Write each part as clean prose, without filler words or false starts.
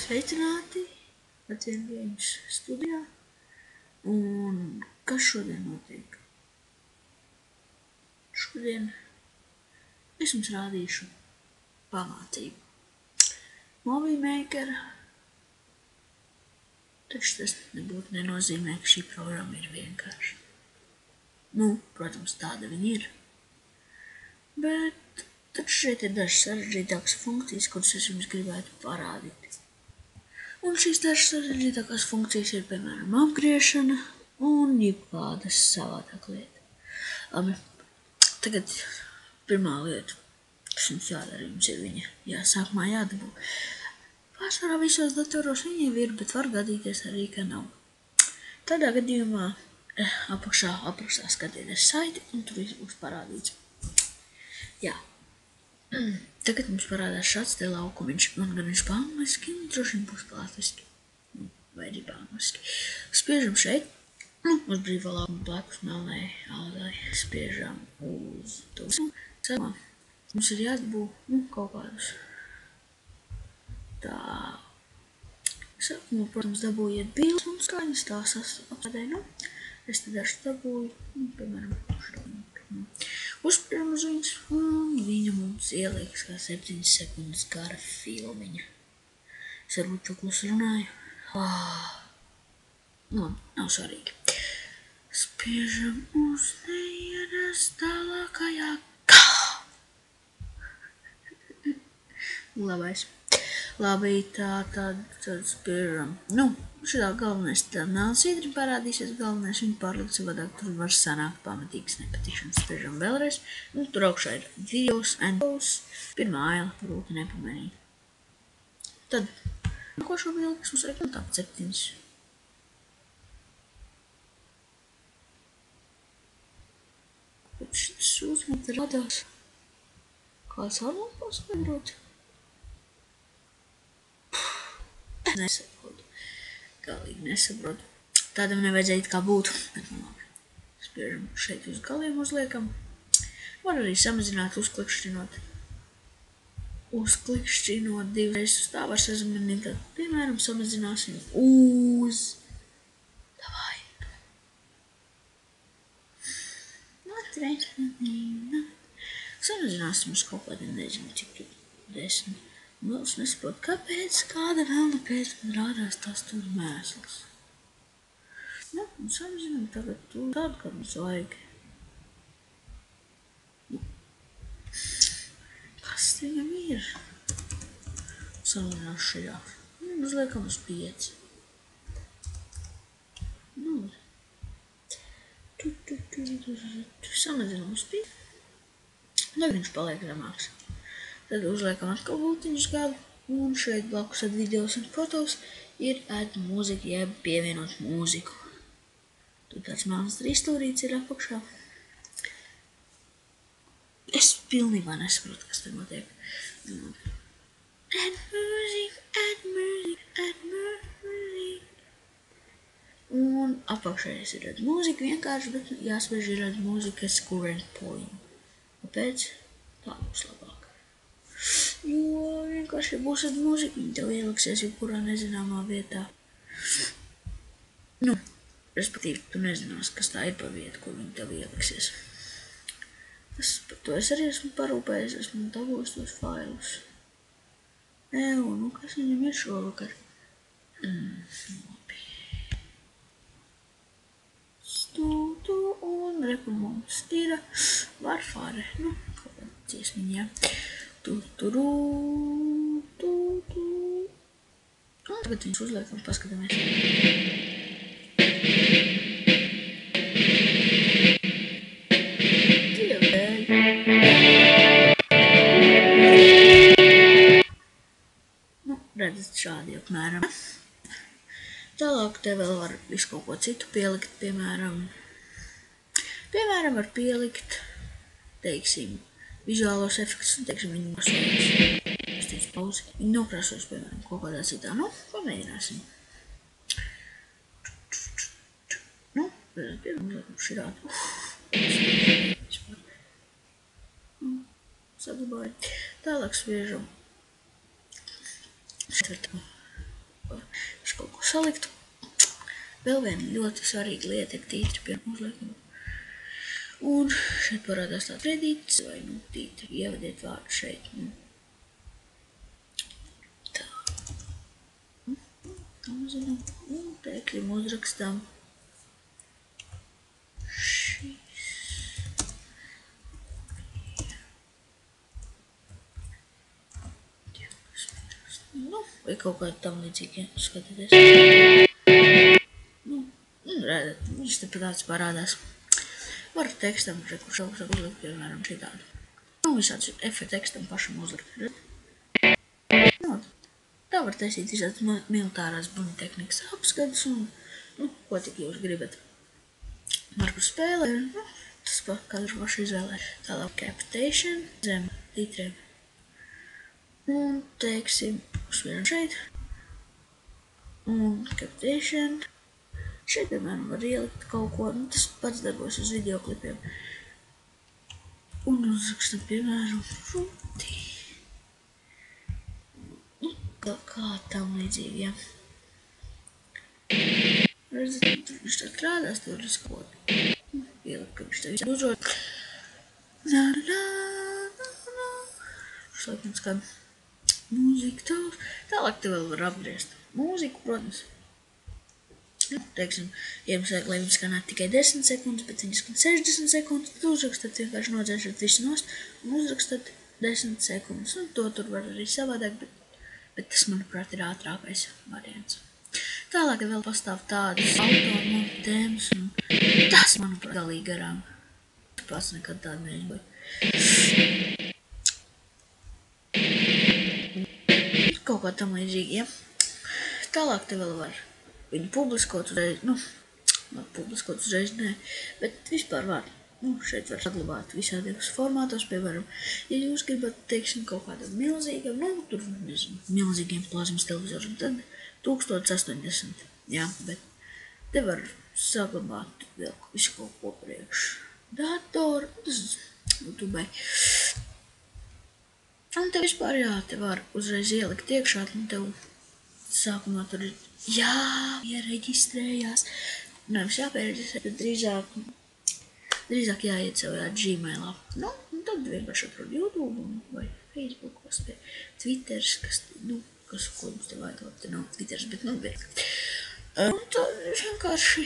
Sveicināti Latvijas Games studijā. Un kas šodien notiek? Šodien es jums rādīšu pamācību Movie Maker. Taču tas nebūtu nenozīmē, ka šī programma ir vienkārša. Protams, tāda viņa ir. Bet taču šeit ir dažas sarežģītākas funkcijas, kuras es jums gribētu parādīt. Un šīs dažas sarežģītākās funkcijas ir, piemēram, apgriešana un jebkādas savādāk lieta. Labi, tagad pirmā lieta, kas jums jādara, jums ir viņa sākumā jādabū. Pārsvarā visos datoros viņa jau ir, bet var gadīties arī, ka nav. Tādā gadījumā apakšā skatieties saiti, un tur viss būs parādīts. Jā. Tagad mums parādās šāds te laukumiņš. Man gan viņš angliski, un droši vien būs latviski. Vai arī angliski. Spiežam šeit. Uz brīvā laukuma blakus melnai algai. Spiežam uz to. Sākumā mums ir jādabū kaut kādus. Tā. Sākumā, protams, dabūjiet bildes un skaņas tās apsādēju. Es te dažu dabūju, piemēram, uzspiežam uz viņas, un viņa mums ielieks kā 7 sekundes gara filmiņa. Es varbūt to klusu runāju. Nav svarīgi. Spiežam uz neienas tālākajā Labais. Labi, tad spiežam. Šitā galvenais tā melnsīdri parādīsies, galvenais viņu pārlikt savādāk, tur var sanākt pamatīgas nepatikšanas. Spiežam vēlreiz, tur augšā ir videos and shows, pirmā aila, varbūt nepamanīt. Tad, nākošo bildi, kas mums vajag, tāpat 7. Kāpēc šitas uzmeta radās? Kāds varbūt paskaidrot? Nesaprotu. Galīgi nesaprotu. Tādam nevajadzēja it kā būtu, bet labi. Spiežam šeit uz galiem uzliekam. Var arī samazināt, uzklikšķinot. Uzklikšķinot divreiz uz tā var sazaminīt. Tad, piemēram, samazināsim uz. Davai. Samazināsim uz kaut kādiem, nezinu, cik tur 10. Vēl es nesaprotu, kāpēc, kāda vēlna pēc man rādās tās tur mēsls. Un samazinām tagad tādu, kā mums vajag. Kas viņam ir? Samazinām šajā. Uzliekam uz 5. Samazinām uz 5. Tagad viņš paliek zemāks. Tad uzliekam atkal būtiņus gadu, un šeit blakus ar videos un fotos ir add mūziku, jeb pievienot mūziku. Tur tāds melns trīsstūrīts ir apakšā. Es pilnībā nesaprotu, kas te notiek. Add music, add music, add music. Un apakšējais ir add mūzika vienkārši, bet jāspiež ir add mūzika as current point. Kāpēc? Tā būs labāk. Jo vienkārši būs add mūzika, viņa tev ieliksies jebkurā nezināmā vietā. Respektīvi, tu nezinās, kas tā ir pa vietu, kur viņa tev ieliksies. Par to es arī esmu parūpējies, esmu dabūjis tos failus. Kas viņam ir šovakar? Labi. Stūtu un reku mums ir Warfare. Kaut kāda dziesmiņā. Tagad viņus uzliekam, paskatāmies. Redzat šādi apmēram. Tālāk te vēl var visu kaut ko citu pielikt, piemēram var pielikt, teiksim, vizuālos efektus, un teiksim, viņi nokrāsojas. Es teicu pauzi. Viņi nokrāsojas, piemēram, kaut kādā citā. Pamēģināsim. Piemēram, širādi. Saglabāju. Tālāk spiežam. salikt. Vēl viena ļoti svarīga lieta ir tītri pie uzliekuma. Un šeit parādās tāds redītis vai tītri. Ievadiet vārdu šeit. Tā. Mazinām. Un teikļiem uzrakstām. Šis. Vai kaut kādu tam līdzīgi, ja skatāties. Redzat, viņš te tāds parādās. Var tekstam, kurš uzlikt, piemēram, šitādu. Visāds efekti tekstam pašam uzlikt. Tā var taisīt visāds militārās bruņu tehnikas apskats un, ko tik jūs gribat. Varbūt spēlē, tas katrs paši izvēlē. Tālāk capitation, zem titriem. Un, teiksim, uzsveram šeit. Un capitation. Šeit, piemēram, var ielikt kaut ko, tas pats darbojas uz videoklipiem. Un uzrakstam, piemēram, ruti. Kā tam līdzīgi, ja. Redzat, tur viņš tā strādās, tur ir skot. Ielikt, ka viņš tā visā uzrod. Šlaipins kā mūzika tavs. Tālāk te vēl var apgriezt mūziku, protams. Teiksim, ja jums vajag, lai viņi skanētu tikai 10 sekundes, bet viņi skan 60 sekundes, tad uzrakstat vienkārši nodzēšat visu nost un uzrakstat 10 sekundes. Un to tur var arī savādāk, bet tas, manuprāt, ir ātrākais variants. Tālāk vēl pastāv tādas automontēmas, un tas, manuprāt, galīgi garām. Es pats nekad tādu neizgoju. Kaut kā tam līdzīgi, ja. Tālāk te vēl var viņu publiskot uzreiz, publiskot uzreiz, nē, bet vispār var, šeit var saglabāt visādiem formātos, piemēram, ja jūs gribat, teiksim, kaut kādam milzīgam, tur, nezinu, milzīgiem plazmas televizoram, tad 1080, jā, bet te var saglabāt vēl visu kaut ko priekš datoru, tas YouTube. Un te vispār, jā, te var uzreiz ielikt iekšā, un tev sākumā tur ir jāreģistrējās. Nevis jāpiereģistrē, bet drīzāk jāiet savā Gmailā. Un tad vienkārši atrod YouTube vai Facebook, Twitters, ko jums te vajag, te nav Twitters, bet vajag. Un tad vienkārši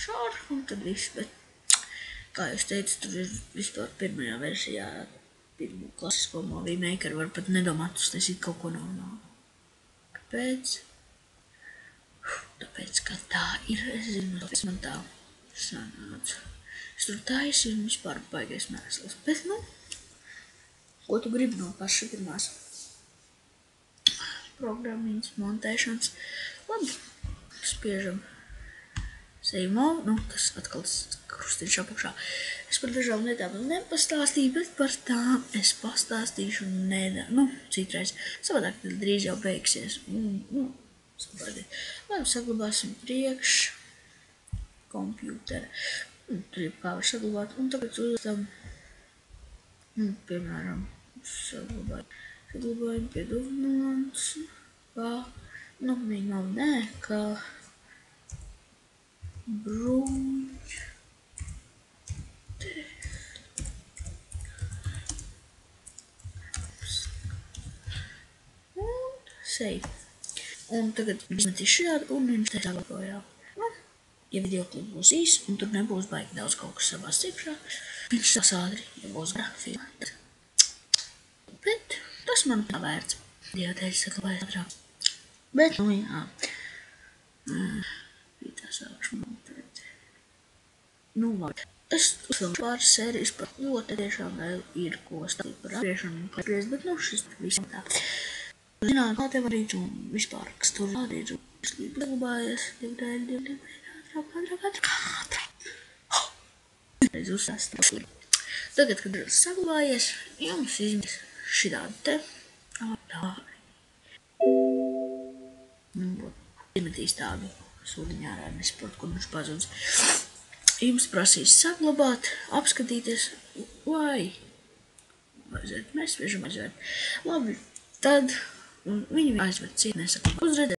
šādi, un tad viss, bet, kā jūs teicu, tur ir vispār pirmajā versijā, pirmo klasisko Movie Maker, var pat nedomāt uztaisīt kaut ko normālu. Kāpēc? Tāpēc, ka tā ir, es zinu, tāpēc man tā sanāca. Es tur taisu un vispār baigais mēsls. Bet, ko tu gribi no paša pirmās programmiņas, montēšanas? Labi, spiežam Save More, tas atkal krustiņš apakšā. Es par dažām lietām nepastāstīju, bet par tām es pastāstīšu citreiz. Savādāk tad drīz jau beigsies. Lai saglabāsim priekš kompjūtera. Tur jau kā var saglabāt. Un tagad uzliekam, piemēram, saglabājam piedāvājums, kā, minimum nē, kā bruņu. Un save. Un tagad izmetīšu šādu, un viņš te saglabājā. Ja videoklips būs īs, un tur nebūs baigi daudz kaut kas savās cipšā, viņš sās ātri, ja būs grafika. Bet tas man tā vērts. Dieva dēļ saglabājas ātrāk. Bet, jā. Tā sākšu montēt. Labi. Es uzfilmu pāris sērijas par ļoti tiešām vēl ir ko stāstīt par apgriešanu un apgriezt, bet šis visam tā. Zināt, kā te var rīt un vispār, kas tur rādīt un saglabājas. Reiz uzsāstīt. Tagad, kad ir saglabājies, jums izmēs šitādi te. Izmetīs tādu sūdiņā ārā, nesaprotu, kur viņš pazudz. Jums prasīs saglabāt, apskatīties, vai vajadzētu, mēs spiežam aizvērt. Labi, tad viņi aizvērt ciet, nesaka uzredēt.